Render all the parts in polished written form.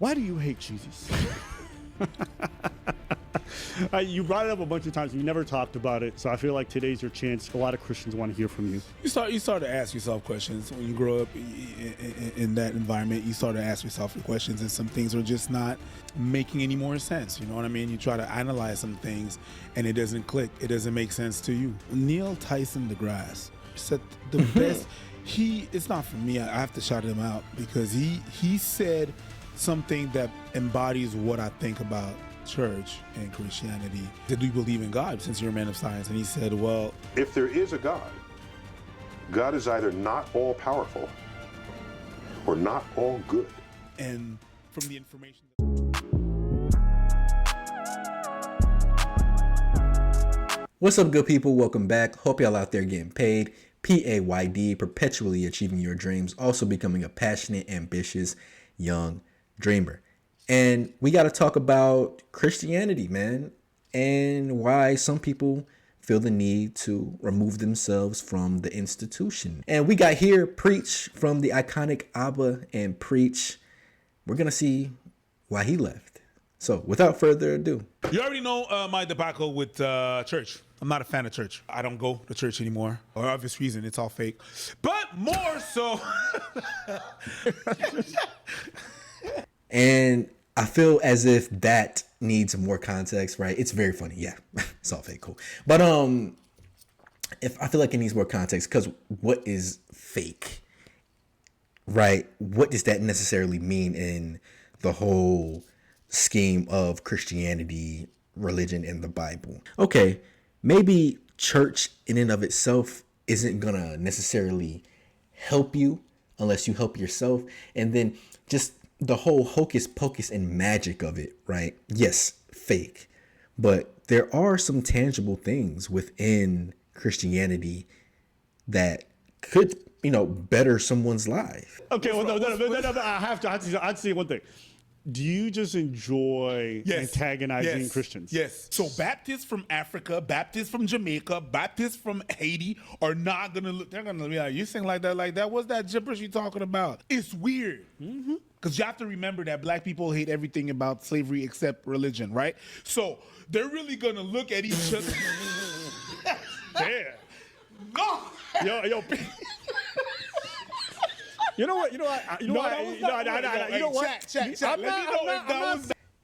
Why do you hate Jesus? You brought it up a bunch of times. You never talked about it. So I feel like today's your chance. A lot of Christians want to hear from you. You start to ask yourself questions when you grow up in that environment. You start to ask yourself questions, and some things are just not making any more sense. You know what I mean? You try to analyze some things, and it doesn't click. It doesn't make sense to you. Neil Tyson deGrasse said the best. It's not for me. I have to shout him out because he said something that embodies what I think about church and Christianity. Do you believe in God, since you're a man of science? And he said, well, if there is a God, God is either not all powerful or not all good. And from the information What's up, good people? Welcome back. Hope y'all out there getting paid. PAYD, perpetually achieving your dreams, also becoming a passionate, ambitious, young dreamer. And we got to talk about Christianity, man, and why some people feel the need to remove themselves from the institution. And we got here Preach from the iconic Abba and Preach. We're going to see why he left. So without further ado. You already know my debacle with church. I'm not a fan of church. I don't go to church anymore. For obvious reason, it's all fake. But more so. And I feel as if that needs more context, right? It's very funny. Yeah, it's all fake, cool. But if I feel like it needs more context, because what is fake, right? What does that necessarily mean in the whole scheme of Christianity, religion, and the Bible? Okay, maybe church in and of itself isn't gonna necessarily help you unless you help yourself. And then just the whole hocus pocus and magic of it, right? Yes, fake. But there are some tangible things within Christianity that could, better someone's life. Okay, well, no, I have to say one thing. Do you just enjoy antagonizing Christians? Yes. So Baptists from Africa, Baptists from Jamaica, Baptists from Haiti are not going to look, they're going to be like, you sing like that? What's that gibberish you talking about? It's weird. Mm-hmm. Because you have to remember that black people hate everything about slavery except religion, right? So they're really going to look at each other. Damn. No. Yo. You know what?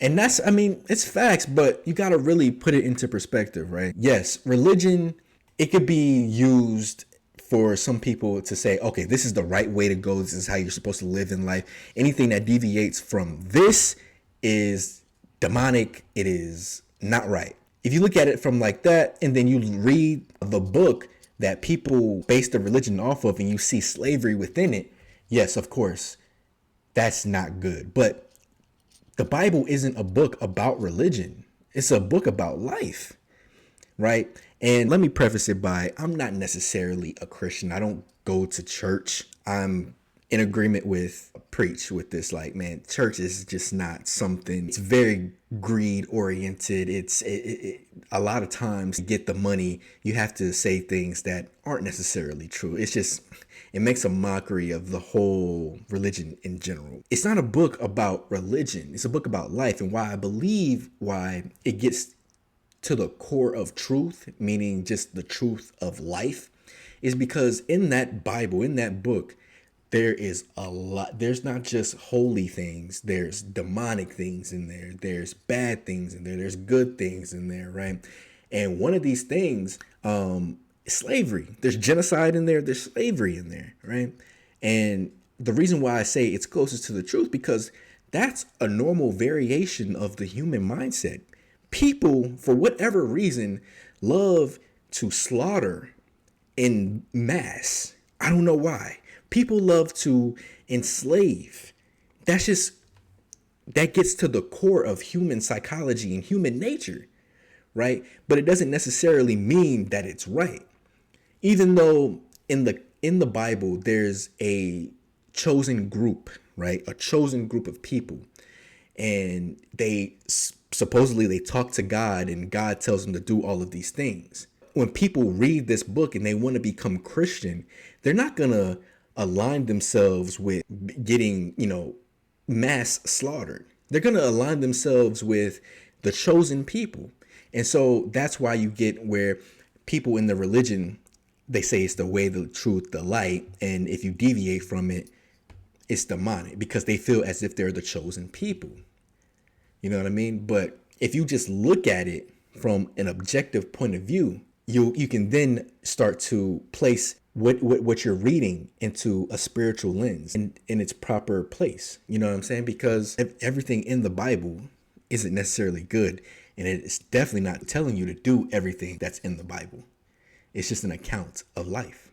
And that's, it's facts, but you got to really put it into perspective, right? Yes, religion, it could be used for some people to say, okay, this is the right way to go. This is how you're supposed to live in life. Anything that deviates from this is demonic. It is not right. If you look at it from like that, and then you read the book that people base their religion off of, and you see slavery within it, yes, of course, that's not good. But the Bible isn't a book about religion. It's a book about life, right? And let me preface it by, I'm not necessarily a Christian. I don't go to church. I'm in agreement with Preach with this. Like, man, church is just not something. It's very greed oriented. It's a lot of times to get the money, you have to say things that aren't necessarily true. It's just, it makes a mockery of the whole religion in general. It's not a book about religion. It's a book about life. And why it gets to the core of truth, meaning just the truth of life, is because in that Bible, in that book, there is a lot. There's not just holy things. There's demonic things in there. There's bad things in there. There's good things in there, right? And one of these things is slavery. There's genocide in there. There's slavery in there, right? And the reason why I say it's closest to the truth, because that's a normal variation of the human mindset. People, for whatever reason, love to slaughter in mass. I don't know why. People love to enslave. That gets to the core of human psychology and human nature, right? But it doesn't necessarily mean that it's right. Even though in the Bible, there's a chosen group, right? A chosen group of people. And supposedly they talk to God, and God tells them to do all of these things. When people read this book and they want to become Christian, they're not going to align themselves with getting, mass slaughtered. They're going to align themselves with the chosen people. And so that's why you get where people in the religion, they say it's the way, the truth, the light. And if you deviate from it, it's demonic, because they feel as if they're the chosen people. You know what I mean? But if you just look at it from an objective point of view, you can then start to place what you're reading into a spiritual lens in its proper place. You know what I'm saying? Because everything in the Bible isn't necessarily good, and it's definitely not telling you to do everything that's in the Bible. It's just an account of life.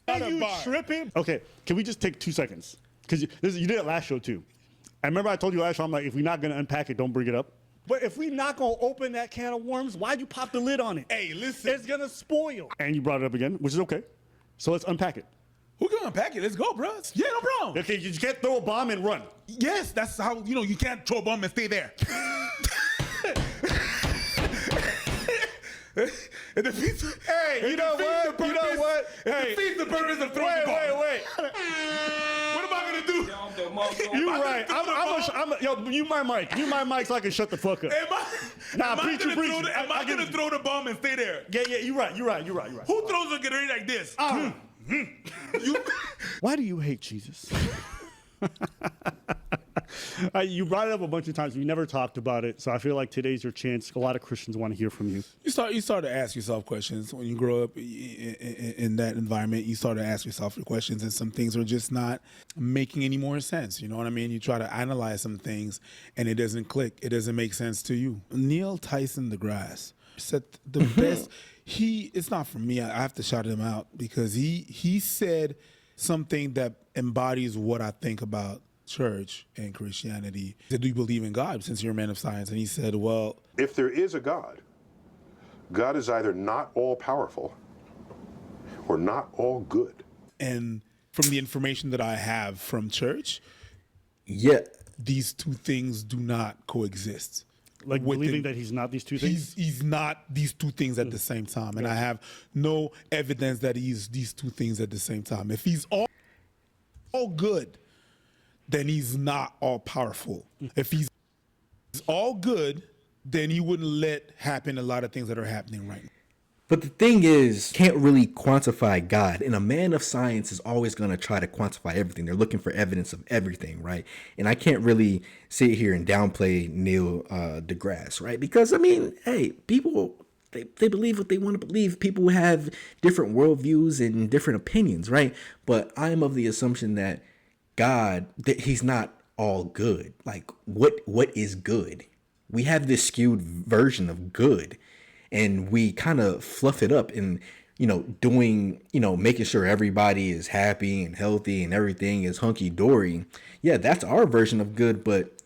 Are you tripping? Okay, can we just take 2 seconds? Because you did it last show too. I remember I told you last show, I'm like, if we're not gonna unpack it, don't bring it up. But if we're not gonna open that can of worms, why'd you pop the lid on it? Hey, listen. It's gonna spoil. And you brought it up again, which is okay. So let's unpack it. Who can unpack it? Let's go, bro. Yeah, no problem. Okay, you can't throw a bomb and run. Yes, that's how, you can't throw a bomb and stay there. It defeats, Hey, you know what? It defeats the purpose of throwing the bomb. Wait. What am I gonna do? You right. I'm yo, mute my mic. Mute my mic so I can shut the fuck up. Am I gonna throw the bomb and stay there? Yeah, you're right. Who throws a grenade like this? Why do you hate Jesus? You brought it up a bunch of times. We never talked about it, so I feel like today's your chance. A lot of Christians want to hear from you. You start to ask yourself questions when you grow up in that environment. You start to ask yourself questions, and some things are just not making any more sense. You know what I mean? You try to analyze some things, and it doesn't click. It doesn't make sense to you. Neil Tyson deGrasse said the best. It's not for me. I have to shout him out because he said something that embodies what I think about church and Christianity. He said, do you believe in God, since you're a man of science? And he said, well, If there is a God, God is either not all powerful or not all good. and from the information that I have from church, Yeah. these two things do not coexist. Like believing that he's not these two things? He's not these two things at the same time. And I have no evidence that he's these two things at the same time. If he's all good, then he's not all powerful. If he's all good, then he wouldn't let happen a lot of things that are happening right now. But the thing is, can't really quantify God. And a man of science is always going to try to quantify everything. They're looking for evidence of everything, right? And I can't really sit here and downplay Neil deGrasse, right? Because, I mean, hey, people, they believe what they want to believe. People have different worldviews and different opinions, right? But I am of the assumption that God, that he's not all good. Like, what is good? We have this skewed version of good. And we kind of fluff it up in, doing, making sure everybody is happy and healthy and everything is hunky dory. Yeah, that's our version of good. But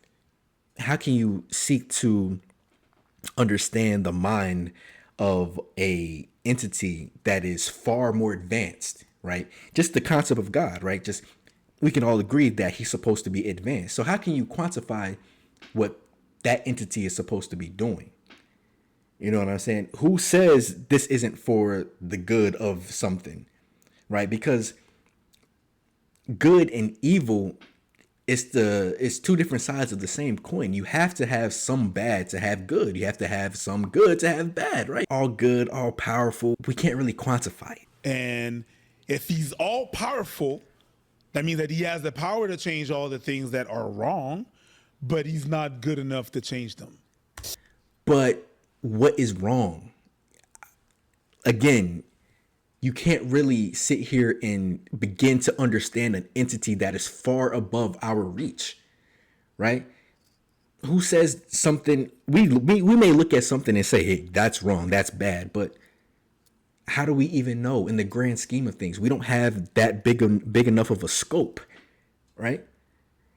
how can you seek to understand the mind of a entity that is far more advanced, right? Just the concept of God, right? Just we can all agree that he's supposed to be advanced. So how can you quantify what that entity is supposed to be doing? You know what I'm saying? Who says this isn't for the good of something, right? Because good and evil it's two different sides of the same coin. You have to have some bad to have good. You have to have some good to have bad, right? All good, all powerful. We can't really quantify it. And if he's all powerful, that means that he has the power to change all the things that are wrong, but he's not good enough to change them. But what is wrong? Again, you can't really sit here and begin to understand an entity that is far above our reach, right? Who says something? We may look at something and say, hey, that's wrong, that's bad, but how do we even know in the grand scheme of things? We don't have that big enough of a scope, right?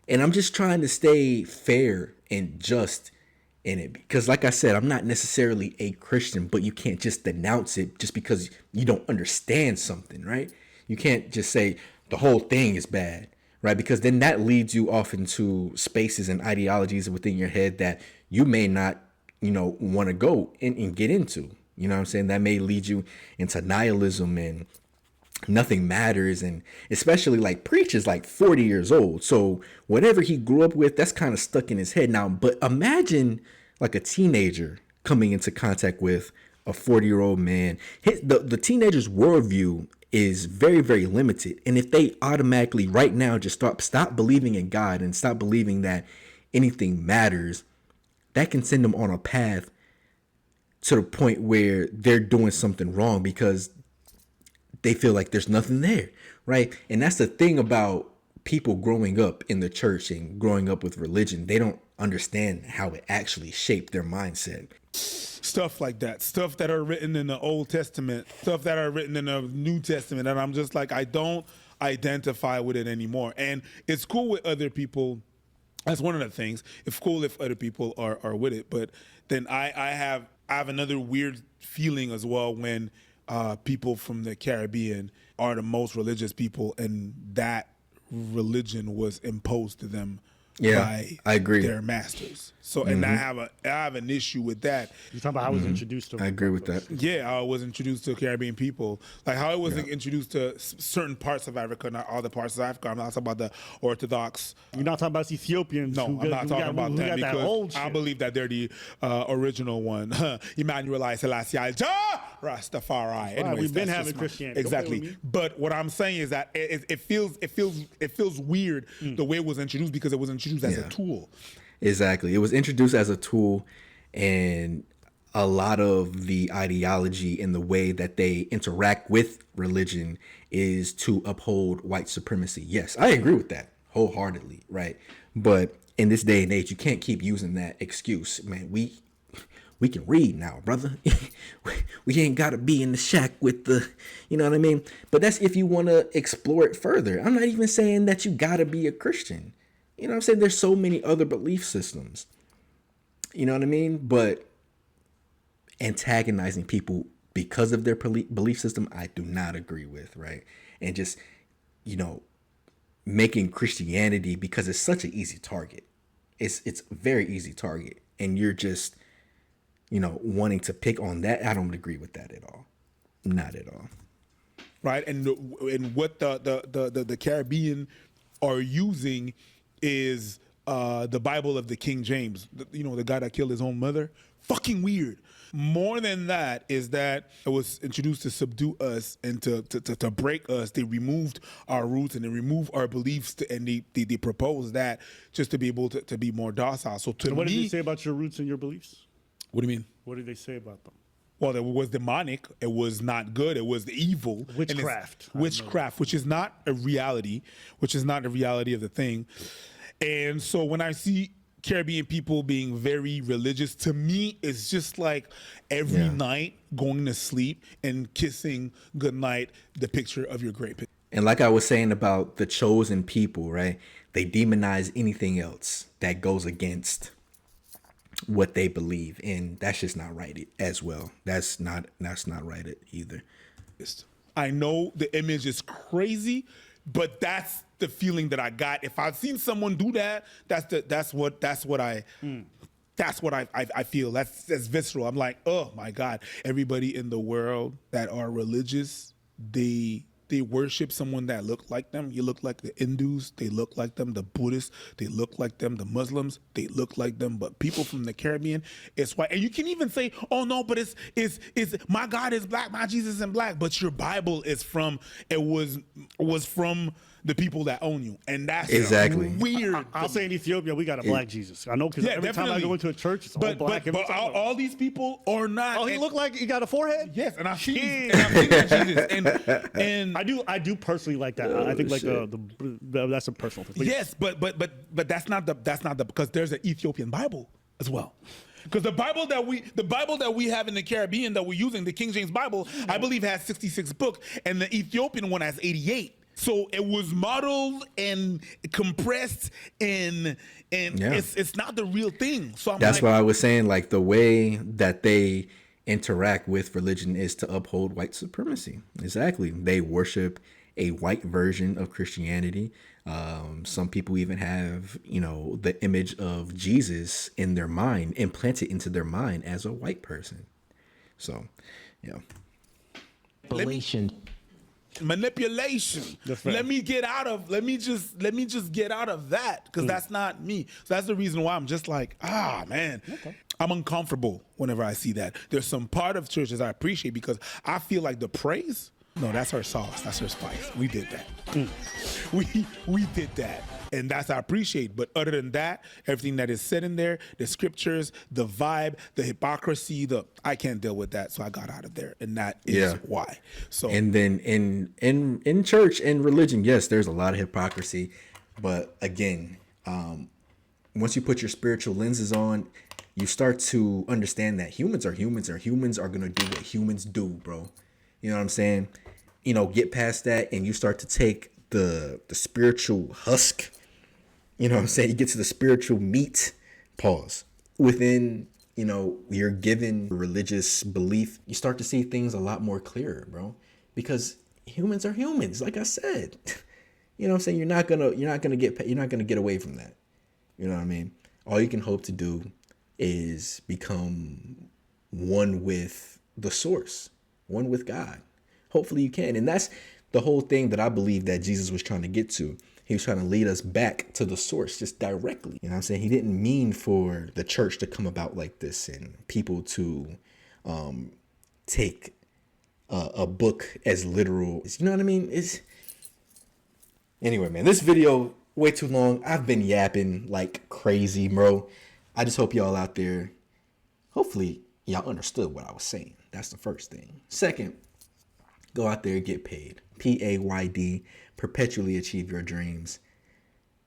And I'm just trying to stay fair and just in it, because like I said, I'm not necessarily a Christian, but you can't just denounce it just because you don't understand something, right? You can't just say the whole thing is bad, right? Because then that leads you off into spaces and ideologies within your head that you may not, want to go and get into. You know what I'm saying? That may lead you into nihilism and nothing matters, and especially like Preach is like 40 years old, so whatever he grew up with, that's kind of stuck in his head now. But imagine like a teenager coming into contact with a 40-year-old man. The teenager's worldview is very, very limited, and if they automatically right now just stop believing in God and stop believing that anything matters, that can send them on a path to the point where they're doing something wrong because they feel like there's nothing there, right? And that's the thing about people growing up in the church and growing up with religion. They don't understand how it actually shaped their mindset. Stuff like that, stuff that are written in the Old Testament, stuff that are written in the New Testament, and I'm just like, I don't identify with it anymore. And it's cool with other people. That's one of the things. It's cool if other people are with it, but then I have another weird feeling as well when people from the Caribbean are the most religious people, and that religion was imposed to them by I agree. their masters. So, and I have an issue with that. You're talking about how I was introduced to. I agree with that. Yeah, how I was introduced to Caribbean people, like how I was introduced to certain parts of Africa, not all the parts of Africa. I'm not talking about the Orthodox. You're not talking about Ethiopians. No, I'm not talking about them because I believe that they're the original one. Emmanuel I Selassie Rastafari. Anyways, we've been having Christianity. Exactly. But what I'm saying is that it feels weird the way it was introduced because it was introduced as a tool. Exactly. It was introduced as a tool, and a lot of the ideology and the way that they interact with religion is to uphold white supremacy. Yes, I agree with that wholeheartedly, right? But in this day and age, you can't keep using that excuse. Man, we can read now, brother. We ain't got to be in the shack with the, you know what I mean? But that's if you want to explore it further. I'm not even saying that you got to be a Christian. You know what I'm saying? There's so many other belief systems. You know what I mean? But antagonizing people because of their belief system, I do not agree with, right? And just, making Christianity, because it's such an easy target. It's a very easy target. And you're just, wanting to pick on that. I don't agree with that at all. Not at all. Right. And what the Caribbean are using is the Bible of the King James, the guy that killed his own mother. Fucking weird. More than that is that it was introduced to subdue us and to break us. They removed our roots and they removed our beliefs, and they proposed that just to be able to be more docile. So what did they say about your roots and your beliefs? What do you mean? What did they say about them? Well, it was demonic. It was not good. It was evil. Witchcraft. Witchcraft, which is not a reality, of the thing. And so when I see Caribbean people being very religious, to me, it's just like every night going to sleep and kissing goodnight the picture of your great. And like I was saying about the chosen people, right? They demonize anything else that goes against what they believe, and that's just not right as well. That's not right either. I know the image is crazy, but that's the feeling that I got. If I've seen someone do that, that's what I feel. That's visceral. I'm like, oh my God. Everybody in the world that are religious, they worship someone that look like them. You look like the Hindus, they look like them. The Buddhists, they look like them. The Muslims, they look like them. But people from the Caribbean, it's white. And you can even say, oh no, but it's my God is black, my Jesus is black. But your Bible is from the people that own you, and that's exactly weird. I'll say in Ethiopia we got a black Jesus. I know because every time I go into a church, it's all black. But all these people are not. Oh, he look like he got a forehead. Yes, and I've seen that Jesus. And I do personally like that. I think like that's a personal thing. But yes, but that's not the because there's an Ethiopian Bible as well. Because the Bible that we have in the Caribbean that we're using, the King James Bible, I believe has 66 books, and the Ethiopian one has 88. So it was modeled and compressed, and it's not the real thing. So that's why I was saying, like, the way that they interact with religion is to uphold white supremacy. Exactly. They worship a white version of Christianity. Some people even have, the image of Jesus in their mind, implanted into their mind as a white person. So, yeah. manipulation. That's right. Let me just get out of that, because that's not me. So that's the reason why I'm just like, man. Okay. I'm uncomfortable whenever I see that. There's some part of churches I appreciate, because I feel like the praise, no, that's our sauce, that's our spice. We did that. We did that. And that's I appreciate. But other than that, everything that is said in there, the scriptures, the vibe, the hypocrisy, I can't deal with that. So I got out of there. And that is why. So And then in church and religion, yes, there's a lot of hypocrisy. But again, once you put your spiritual lenses on, you start to understand that humans are humans, and humans are going to do what humans do, bro. You know what I'm saying? You know, get past that, and you start to take the spiritual husk. You know what I'm saying? You get to the spiritual meat, pause, within, you know, your given religious belief. You start to see things a lot more clearer, bro, because humans are humans. Like I said, you know what I'm saying? You're not gonna get away from that. You know what I mean? All you can hope to do is become one with the source, one with God. Hopefully you can. And that's the whole thing that I believe that Jesus was trying to get to. He was trying to lead us back to the source, just directly. You know what I'm saying? He didn't mean for the church to come about like this and people to take a book as literal. You know what I mean? Anyway, man, this video way too long. I've been yapping like crazy, bro. I just hope y'all out there, hopefully y'all understood what I was saying. That's the first thing. Second, go out there and get paid. PAYD, perpetually achieve your dreams.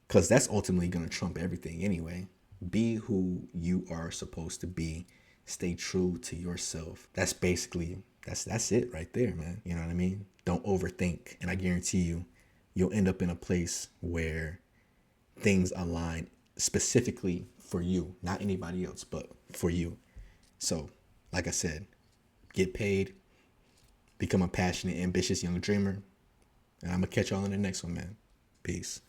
Because that's ultimately going to trump everything anyway. Be who you are supposed to be. Stay true to yourself. That's basically, that's it right there, man. You know what I mean? Don't overthink. And I guarantee you, you'll end up in a place where things align specifically for you, not anybody else, but for you. So, like I said, get paid, become a passionate, ambitious young dreamer, and I'm gonna catch y'all in the next one, man. Peace.